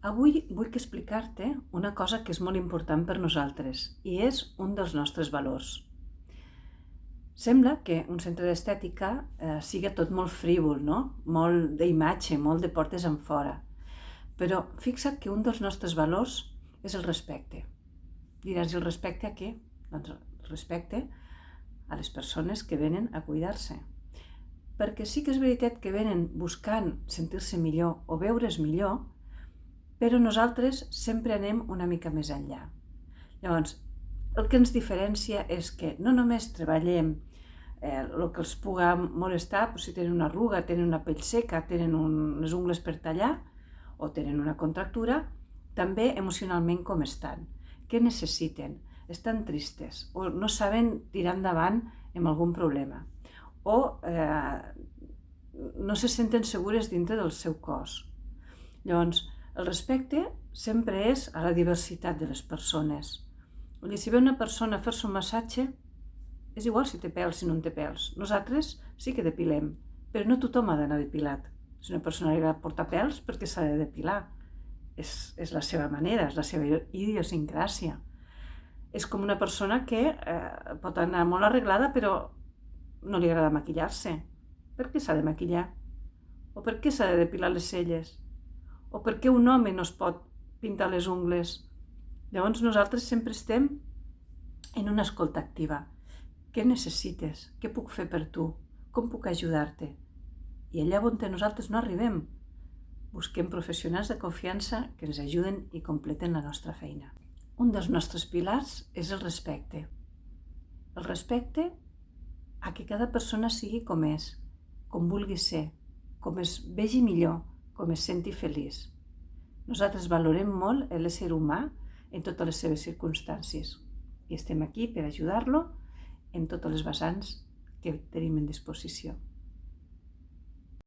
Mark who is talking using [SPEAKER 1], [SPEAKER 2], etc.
[SPEAKER 1] Avui vull explicar-te una cosa que és molt important per nosaltres i és un dels nostres valors. Sembla que un centre d'estètica sigui tot molt frívol, no? Molt d'imatge, molt de portes enfora. Però fixa't que un dels nostres valors és el respecte. Diràs, i el respecte a què? Doncs el respecte a les persones que venen a cuidar-se. Perquè sí que és veritat que venen buscant sentir-se millor o veure's millor, però nosaltres sempre anem una mica més enllà. Llavors, el que ens diferencia és que no només treballem el que els puga molestar, si tenen una arruga, tenen una pell seca, tenen unes ungles per tallar o tenen una contractura, també emocionalment com estan, què necessiten, estan tristes o no saben tirar endavant amb algun problema o no se senten segures dintre del seu cos. Llavors, el respecte sempre és a la diversitat de les persones. Vull dir, si ve una persona a fer-se un massatge, és igual si té pèls, si no en té pèls. Nosaltres sí que depilem, però no tothom ha d'anar depilat. Si una persona li agrada portar pèls, per què s'ha de depilar? És la seva manera, és la seva idiosincràsia. És com una persona que pot anar molt arreglada, però no li agrada maquillar-se. Per què s'ha de maquillar? O per què s'ha de depilar les celles? O per què un home no es pot pintar les ungles? Llavors nosaltres sempre estem en una escolta activa. Què necessites? Què puc fer per tu? Com puc ajudar-te? I allà on nosaltres no arribem, busquem professionals de confiança que ens ajuden i completen la nostra feina. Un dels nostres pilars és el respecte. El respecte a que cada persona sigui com és, com vulgui ser, com es vegi millor, com es senti feliç. Nosaltres valorem molt l'ésser humà en totes les seves circumstàncies i estem aquí per ajudar-lo en totes les vessants que tenim en disposició.